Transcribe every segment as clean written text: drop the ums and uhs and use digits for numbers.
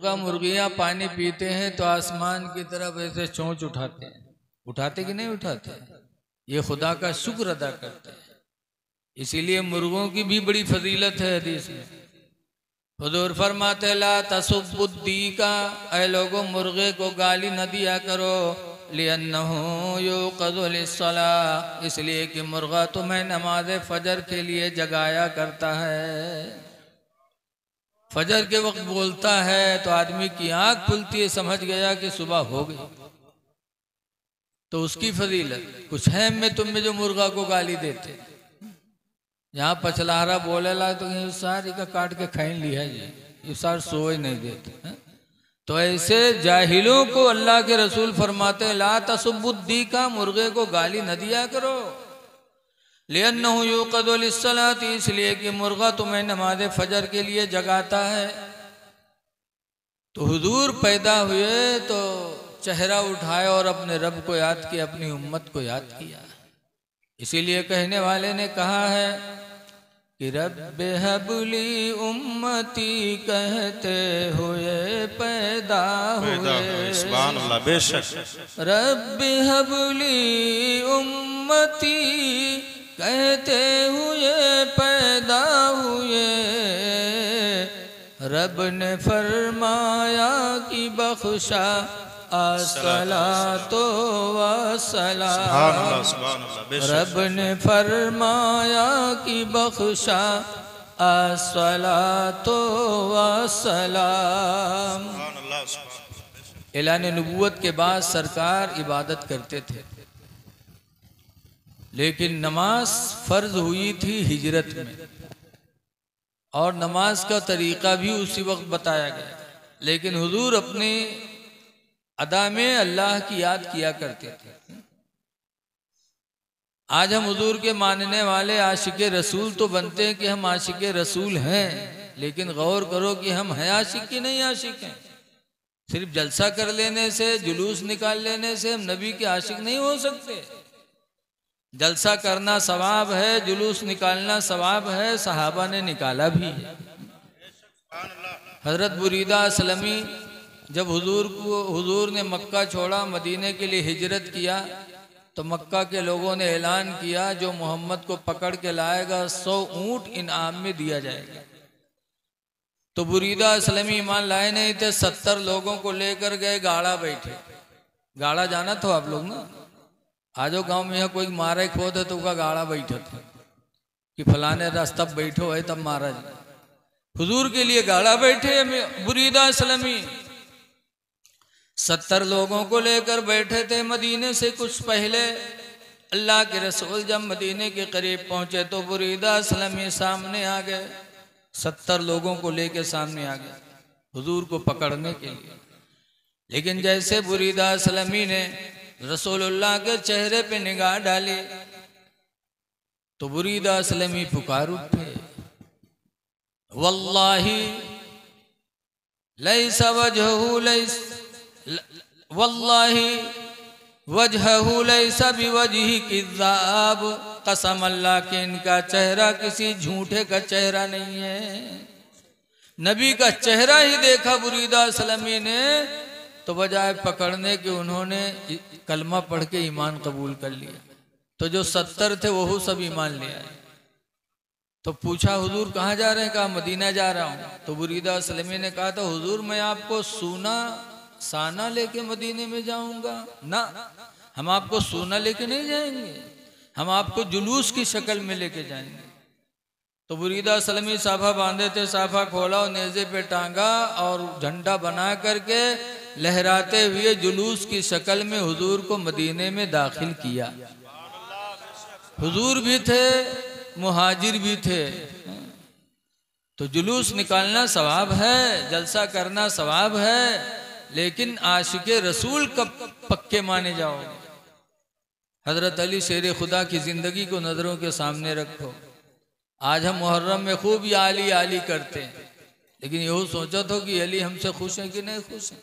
मुर्गा मुर्गियां पानी पीते हैं तो आसमान की तरफ ऐसे चोंच उठाते हैं, उठाते कि नहीं उठाते? ये खुदा का शुक्र अदा करते हैं। इसीलिए मुर्गों की भी बड़ी फजीलत है हदीस में। हुजूर फरमाते ला तसुब्बुद्दी का, ऐ लोगों मुर्गे को गाली न दिया करो, लिअन्नहु युक़ज़ु लिस्सलाह, इसलिए कि मुर्गा तुम्हें नमाज फजर के लिए जगाया करता है। फजर के वक्त बोलता है तो आदमी की आंख खुलती है, समझ गया कि सुबह हो गई। तो उसकी फजीलत कुछ है में तुम में जो मुर्गा को गाली देते। यहाँ पचलारा बोलेला तो ये सारी का काट के खाइन लिया जी, ये सार सोए नहीं देते है? तो ऐसे जाहिलों को अल्लाह के रसूल फरमाते ला तसुब्बुद्दी का, मुर्गे को गाली न दिया करो, लिअन्नहु युक़ज़ु लिस्सलात, इसलिए कि मुर्गा तुम्हें नमाज फजर के लिए जगाता है। तो हुजूर पैदा हुए तो चेहरा उठाए और अपने रब को याद किया, अपनी उम्मत को याद किया। इसीलिए कहने वाले ने कहा है कि रब्बे हबली उम्मती कहते हुए पैदा हुए, सुभान अल्लाह, बेशक रब्बे हबली उम्मती कहते हुए पैदा हुए, रब ने फरमाया कि बख्शा अस्सलातो वस्सलाम, रब ने फरमाया कि बख्शा अस्सलातो वस्सलाम। ऐलान नबूवत के बाद सरकार इबादत करते थे, लेकिन नमाज फर्ज हुई थी हिजरत में, और नमाज का तरीका भी उसी वक्त बताया गया। लेकिन हुजूर अपने अदा में अल्लाह की याद किया करते थे। आज हम हुजूर के मानने वाले आशिक रसूल तो बनते हैं कि हम आशिक रसूल हैं, लेकिन गौर करो कि हम हैं आशिक की नहीं आशिक हैं। सिर्फ जलसा कर लेने से, जुलूस निकाल लेने से हम नबी के आशिक नहीं हो सकते। जलसा करना सवाब है, जुलूस निकालना सवाब है, सहाबा ने निकाला भी है। हजरत बुरीदा असलमी जब हुजूर ने मक्का छोड़ा, मदीने के लिए हिजरत किया, तो मक्का के लोगों ने ऐलान किया जो मोहम्मद को पकड़ के लाएगा 100 ऊंट इनाम में दिया जाएगा। तो बुरीदा असलमी ईमान लाए नहीं थे, 70 लोगों को लेकर गए, गाड़ा बैठे। गाड़ा जाना तो आप लोग ना, आजो गांव में कोई मारे खोद है तो उसका गाड़ा बैठा था कि फलाने रास्ता बैठो है तब मारा जाए। हुजूर के लिए गाड़ा बैठे बुरीदा असलमी, 70 लोगों को लेकर बैठे थे। मदीने से कुछ पहले अल्लाह के रसूल जब मदीने के करीब पहुंचे तो बुरीदा असलमी सामने आ गए, 70 लोगों को लेकर सामने आ गए हुजूर को पकड़ने के लिए। लेकिन जैसे बुरीदा असलमी ने रसूलुल्लाह के चेहरे पे निगाह डाली तो बुरीदा असलमी पुकार उठे, वल्लाही लैसा वजहू वल्लाही वजहू लैसा बिवजही किज़्ज़ाब, कसम अल्लाह के इनका चेहरा किसी झूठे का चेहरा नहीं है। नबी का चेहरा ही देखा बुरीदा असलमी ने तो बजाय पकड़ने के उन्होंने कलमा पढ़ के ईमान कबूल कर लिया। तो जो 70 थे वो सब ईमान ले आए। तो पूछा हुजूर कहाँ जा रहे हैं? कहा मदीना जा रहा हूँ। तो बुरीदा असलमी ने कहा था हुजूर मैं आपको सूना साना लेके मदीने में जाऊंगा ना, हम आपको सूना लेके नहीं जाएंगे, हम आपको जुलूस की शक्ल में लेके जाएंगे। तो बुरीदा असलमी साफा बांधे थे, साफा खोला और नेज़े पे टांगा और झंडा बना करके लहराते हुए जुलूस की शक्ल में हुजूर को मदीने में दाखिल किया। हुजूर भी थे, मुहाजिर भी थे। तो जुलूस निकालना सवाब है, जलसा करना सवाब है, लेकिन आशिके रसूल कब पक्के माने जाओगे? हजरत अली शेर खुदा की जिंदगी को नजरों के सामने रखो। आज हम मुहर्रम में खूब या अली आली करते हैं, लेकिन यही सोचा तो कि अली हमसे खुश है कि नहीं खुश है।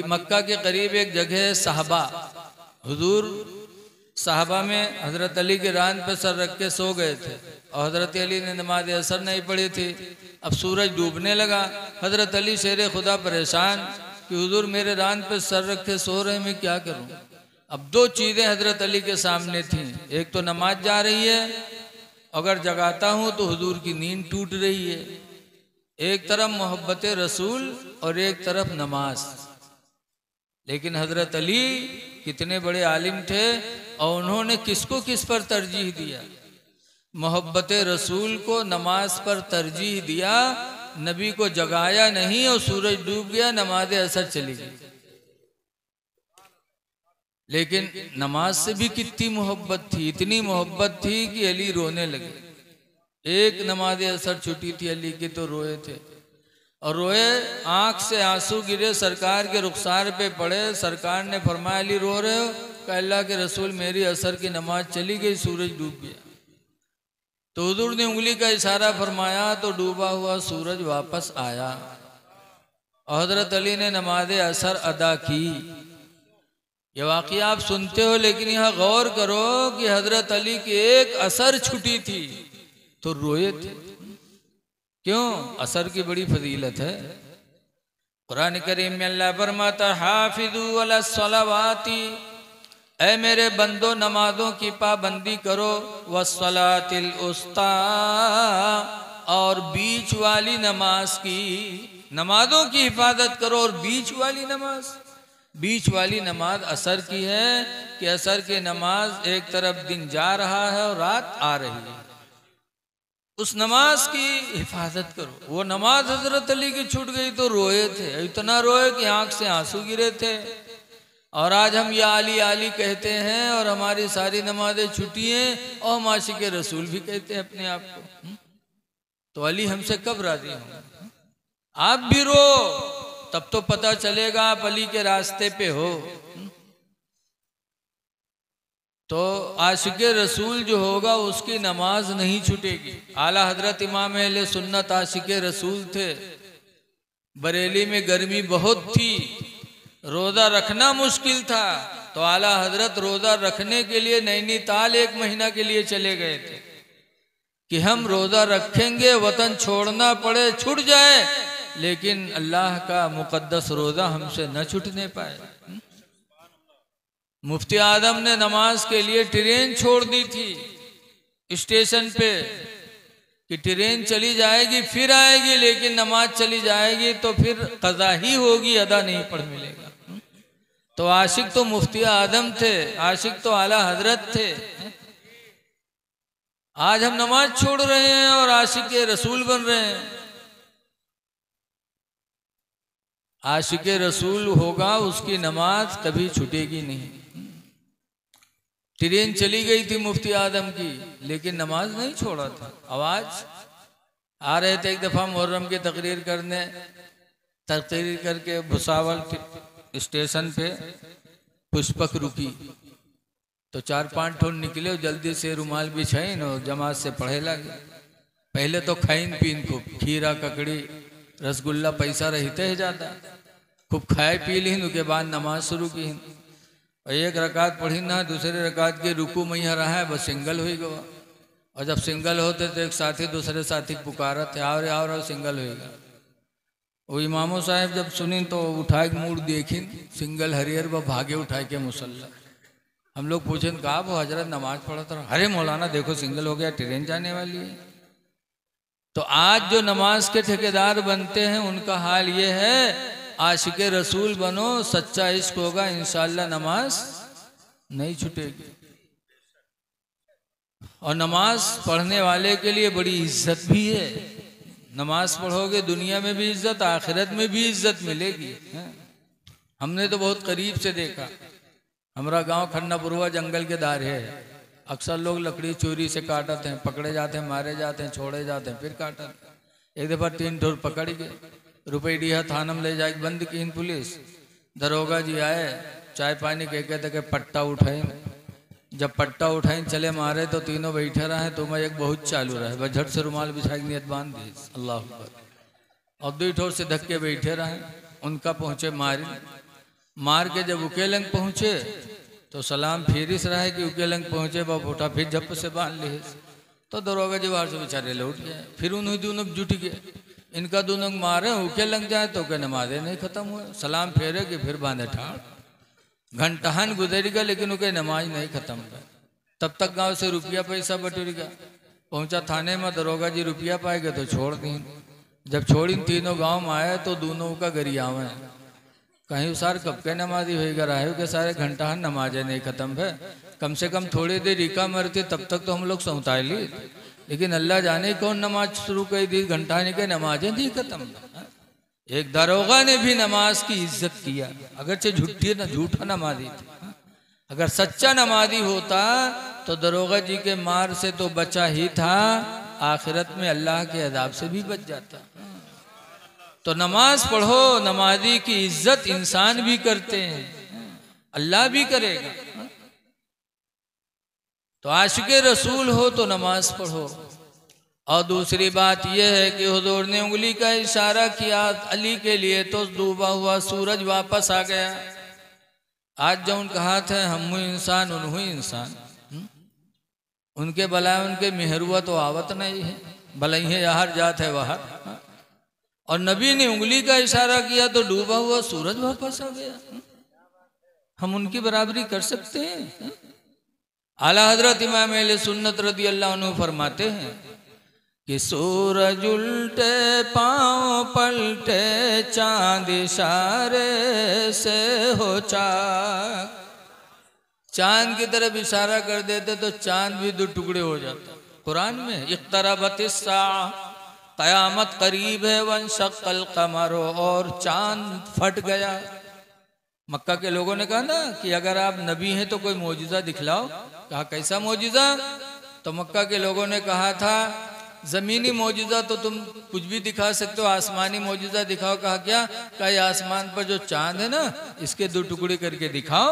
मक्का के करीब एक जगह है साहबा, हुजूर साहबा में हजरत अली के रान पे सर रख के सो गए थे और हजरत अली ने नमाज असर नहीं पढ़ी थी। अब सूरज डूबने लगा, हजरत अली शेर खुदा परेशान कि हुजूर मेरे रान पे सर रख के सो रहे, मैं क्या करूं। अब दो चीज़ें हजरत अली के सामने थीं, एक तो नमाज जा रही है, अगर जगाता हूं तो हुजूर की नींद टूट रही है, एक तरफ मोहब्बत रसूल और एक तरफ नमाज। लेकिन हजरत अली कितने बड़े आलिम थे और उन्होंने किसको किस पर तरजीह दिया, मोहब्बत रसूल को नमाज पर तरजीह दिया। नबी को जगाया नहीं और सूरज डूब गया, नमाज असर चली गई। लेकिन नमाज से भी कितनी मोहब्बत थी, इतनी मोहब्बत थी कि अली रोने लगे। एक नमाज असर छुटी थी अली की तो रोए थे और रोए, आंख से आंसू गिरे, सरकार के रुखसार पे पड़े। सरकार ने फरमाया अली रो रहे हो? कहा अल्लाह के रसूल मेरी असर की नमाज चली गई, सूरज डूब गया। तो हुजूर ने उंगली का इशारा फरमाया तो डूबा हुआ सूरज वापस आया और हजरत अली ने नमाज असर अदा की। ये वाक़या आप सुनते हो, लेकिन यहाँ गौर करो कि हजरत अली की एक असर छुटी थी तो रोए थे। क्यों? असर की बड़ी फजीलत है। कुरान करीम में अल्लाह फरमाता हाफिजू अला सलावाती, ऐ मेरे बंदो नमाजों की पाबंदी करो, वस्सलातिल उस्ता, और बीच वाली नमाज की, नमाजों की हिफाजत करो। और बीच वाली नमाज, बीच वाली नमाज असर की है कि असर की नमाज एक तरफ दिन जा रहा है और रात आ रही है, उस नमाज की हिफाजत करो। वो नमाज हजरत अली की छूट गई तो रोए थे, इतना रोए कि आंख से आंसू गिरे थे। और आज हम या अली अली कहते हैं और हमारी सारी नमाजें छुट्टी हैं और हम आशिक रसूल भी कहते हैं अपने आप को। तो अली हमसे कब राजी होंगे? आप भी रो, तब तो पता चलेगा आप अली के रास्ते पे हो। तो आशिक रसूल जो होगा उसकी नमाज नहीं छूटेगी। आला हजरत इमाम अहले सुन्नत आशिक रसूल थे। बरेली में गर्मी बहुत थी, रोज़ा रखना मुश्किल था, तो आला हजरत रोज़ा रखने के लिए नैनीताल 1 महीना के लिए चले गए थे कि हम रोज़ा रखेंगे, वतन छोड़ना पड़े छूट जाए, लेकिन अल्लाह का मुकद्दस रोज़ा हमसे न छूटने पाए। मुफ्ती आदम ने नमाज के लिए ट्रेन छोड़ दी थी स्टेशन पे कि ट्रेन चली जाएगी फिर आएगी, लेकिन नमाज चली जाएगी तो फिर कज़ा ही होगी, अदा नहीं पढ़ मिलेगा। तो आशिक तो मुफ्ती आदम थे, आशिक तो आला हजरत थे। आज हम नमाज छोड़ रहे हैं और आशिक रसूल बन रहे हैं। आशिक रसूल होगा उसकी नमाज कभी छूटेगी नहीं। ट्रेन चली गई थी मुफ्ती आदम की, लेकिन नमाज नहीं छोड़ा था। आवाज आ रहे थे एक दफा मुहर्रम की तकरीर करने, तकरीर करके भुसावल स्टेशन पे पुष्पक रुकी तो 4-5 ठोन निकले, जल्दी से रुमाल बिछाइन और जमात से पढ़े लगे। पहले तो खाइन पीन खूब, खीरा ककड़ी रसगुल्ला पैसा रहते है ज़्यादा, खूब खाए पी लीन, उसके बाद नमाज शुरू की। और 1 रकात पढ़ी ना, दूसरे रकात के रुकू मैया रहा है, बस सिंगल हो गवा। और जब सिंगल होते तो एक साथी दूसरे साथी पुकारा थे और सिंगल होगा। वो इमामो साहब जब सुनी तो उठा के मूड देखी, सिंगल हरियर व भागे उठा के मुसल्ला। हम लोग पूछे कहा वो हजरत नमाज पढ़ा था, अरे मौलाना देखो सिंगल हो गया, ट्रेन जाने वाली है। तो आज जो नमाज के ठेकेदार बनते हैं उनका हाल ये है, आशिक रसूल बनो, सच्चा इश्क होगा, इंशाअल्लाह नमाज नहीं छूटेगी। और नमाज पढ़ने वाले के लिए बड़ी इज्जत भी है। नमाज पढ़ोगे दुनिया में भी इज्जत, आखिरत में भी इज्जत मिलेगी। हमने तो बहुत करीब से देखा। हमारा गांव खन्नापुरवा जंगल के दार है। अक्सर लोग लकड़ी चोरी से काटते हैं, पकड़े जाते हैं, मारे जाते हैं, छोड़े जाते हैं, फिर काटते। एक दफा 3 ठोर पकड़ गए, रुपये थाना में ले जाके बंद की पुलिस। दरोगा जी आए, चाय पानी कहते कि पट्टा उठाए। जब पट्टा उठाई चले मारे तो तीनों बैठे रहे, तो मैं एक बहुत चालू रहे, बस झट से रुमाल बिछा के नियत बांध दी, अल्लाह अकबर। और 2 ठोर से धक्के बैठे रहे। उनका पहुँचे मार के जब उकेलंग पहुँचे तो सलाम फेरिस रहा है कि उके लंग पहुंचे बाप उठा फिर झप से बांध ले तो दरोगा जवार से बेचारे लौट गए। फिर उन्होंने दोनों जुट गए, इनका दोनों मारे उके लग जाए तो के नमाजें नहीं खत्म हुए। सलाम फेरे कि फिर बांधे ठाड़, घंटाहन गुजर गया लेकिन उनके नमाज नहीं खत्म हुआ। तब तक गांव से रुपया पैसा बटोर गया। पहुंचा थाने में, दरोगा जी रुपया पाए गए तो छोड़ दी। जब छोड़ी तीनों गांव में आए तो दोनों का गरियाव है, कहीं सार कब के नमाजी होगा रहे के सारे घंटाहन नमाजें नहीं खत्म है। कम से कम थोड़ी देर रिका मरती तब तक तो हम लोग सौताई ली, लेकिन अल्लाह जाने कौन नमाज शुरू कर दी, घंटाने के नमाजें नहीं खत्म। एक दरोगा ने भी नमाज की इज्जत किया, अगरचे झूठा नमाजी था। अगर सच्चा नमाजी होता तो दरोगा जी के मार से तो बचा ही था, आखिरत में अल्लाह के अज़ाब से भी बच जाता। तो नमाज पढ़ो, नमाजी की इज्जत इंसान भी करते हैं, अल्लाह भी करेगा। तो आशिक़े रसूल हो तो नमाज पढ़ो। और दूसरी बात यह है कि हुजूर ने उंगली का इशारा किया अली के लिए तो डूबा हुआ सूरज वापस आ गया। आज जो कहा था हम इंसान उन्हों इंसान, उनके बलाए उनके मेहरुआ तो आवत नहीं है, भले ही यार जात है वहां। और नबी ने उंगली का इशारा किया तो डूबा हुआ सूरज वापस आ गया। हम उनकी बराबरी कर सकते हैं? आला हजरत इमाम अहले सुन्नत रदी अल्लाह अन्हु फरमाते हैं कि सूरज उल्टे पांव पलटे चांद इशारे से हो चाक। चांद की तरफ इशारा कर देते तो चांद भी दो टुकड़े हो जाते। कुरान में इक़्तरबतिस साअ, क़यामत करीब है, वंशक़्क़ल क़मर, और चांद फट गया। मक्का के लोगों ने कहा ना कि अगर आप नबी हैं तो कोई मौजिज़ा दिखलाओ। कहा कैसा मौजिज़ा? तो मक्का के लोगों ने कहा था ज़मीनी मौजिज़ा तो तुम कुछ भी दिखा सकते हो, आसमानी मौजिज़ा दिखाओ। कहा क्या? कहा ये आसमान पर जो चांद है ना इसके दो टुकड़े करके दिखाओ।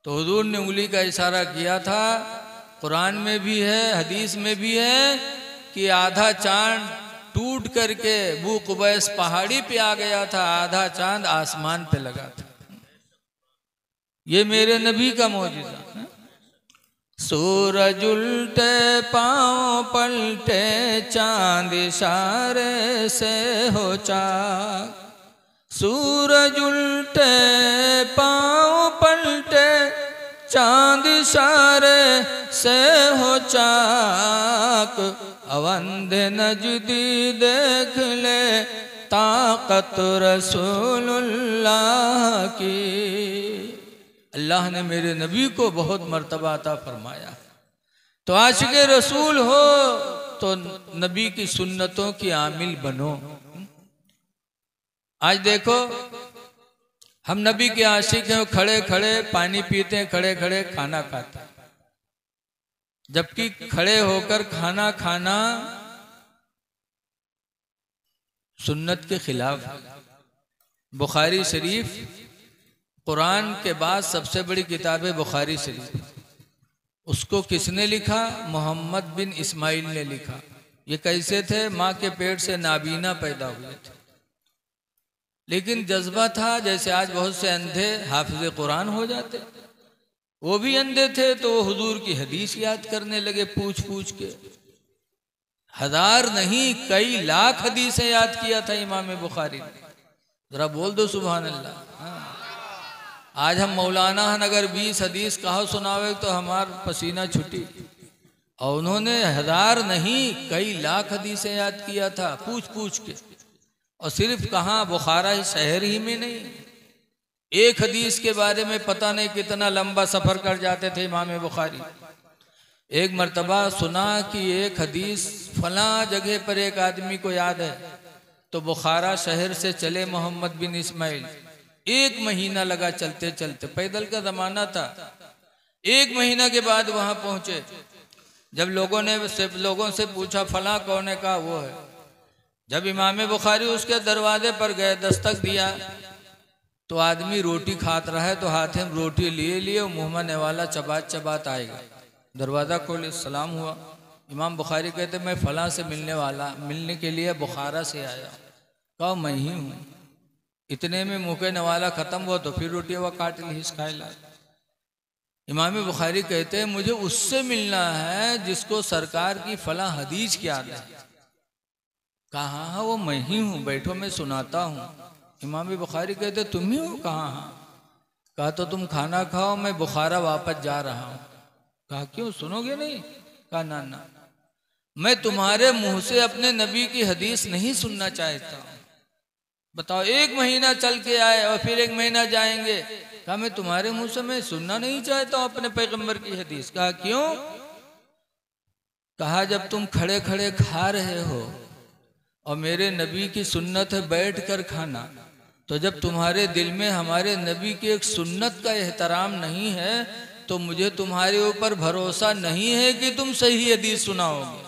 तो हुजूर ने उंगली का इशारा किया था। कुरान में भी है, हदीस में भी है कि आधा चांद टूट करके बू कुबैस पहाड़ी पे आ गया था, आधा चांद आसमान पे लगा था। ये मेरे नबी का मौजिज़ा। सूरज उल्टे पांव पलटे चांद इशारे से हो चाक। सूरज उल्टे पांव पलटे चांद इशारे से हो चाक। अवंद नजदी देख ले ताकत रसूलुल्लाह की। अल्लाह ने मेरे नबी को बहुत मर्तबा अता फरमाया। तो आशिक़े रसूल हो तो नबी की सुन्नतों की आमिल बनो। आज देखो हम नबी के आशिक हैं, खड़े खड़े पानी पीते हैं, खड़े खड़े खाना खाते हैं, जबकि खड़े होकर खाना खाना सुन्नत के खिलाफ है। बुखारी शरीफ कुरान के बाद सबसे बड़ी किताब है बुखारी शरीफ। उसको किसने लिखा? मोहम्मद बिन इस्माइल ने लिखा। ये कैसे थे? माँ के पेट से नाबीना पैदा हुए थे, लेकिन जज्बा था जैसे आज बहुत से अंधे हाफिज कुरान हो जाते, वो भी अंधे थे तो वो हुजूर की हदीस याद करने लगे पूछ पूछ के। 1000 नहीं कई लाख हदीसें याद किया था इमाम बुखारी ने। जरा बोल दो सुभान अल्लाह। आज हम मौलाना हन अगर 20 हदीस कहा सुनावे तो हमार पसीना छुटी, और उन्होंने 1000 नहीं कई लाख हदीसें याद किया था पूछ पूछ के। और सिर्फ कहाँ बुखारा शहर ही में नहीं, एक हदीस के बारे में पता नहीं कितना लंबा सफर कर जाते थे इमाम बुखारी। एक मर्तबा सुना कि एक हदीस फला जगह पर एक आदमी को याद है, तो बुखारा शहर से चले मोहम्मद बिन इस्माइल। 1 महीना लगा चलते चलते, पैदल का जमाना था। 1 महीना के बाद वहां पहुंचे। जब लोगों से पूछा फला कौन है? कहा वो है। जब इमाम बुखारी उसके दरवाजे पर गए, दस्तक दिया, तो आदमी रोटी खात रहा है, तो हाथ में रोटी लिए मुंह में नेवाला चबात चबात आएगा। दरवाज़ा खोले, सलाम हुआ। इमाम बुखारी कहते मैं फला से मिलने के लिए बुखारा से आया। कहा मैं ही हूँ। इतने में मुँह के नवाला ख़त्म हुआ तो फिर रोटी हुआ काट ली, खाए ला। इमाम बुखारी कहते हैं मुझे उससे मिलना है जिसको सरकार की फला हदीस याद है। कहा हाँ वो मैं ही हूँ, बैठो मैं सुनाता हूँ। इमाम बुखारी कहते तुम ही हो? कहाँ हाँ। कहा तो तुम खाना खाओ, मैं बुखारा वापस जा रहा हूँ। कहा क्यों, सुनोगे नहीं? कहा ना ना, मैं तुम्हारे मुंह से अपने नबी की हदीस नहीं सुनना चाहता हूँ। बताओ, 1 महीना चल के आए और फिर 1 महीना जाएंगे। कहा मैं तुम्हारे मुंह से मैं सुनना नहीं चाहता हूँ अपने पैगंबर की हदीस। कहा क्यों? कहा जब तुम खड़े खड़े खा रहे हो और मेरे नबी की सुन्नत है बैठ कर खाना, तो जब तुम्हारे दिल में हमारे नबी की एक सुन्नत का एहतराम नहीं है तो मुझे तुम्हारे ऊपर भरोसा नहीं है कि तुम सही हदीस सुनाओगे।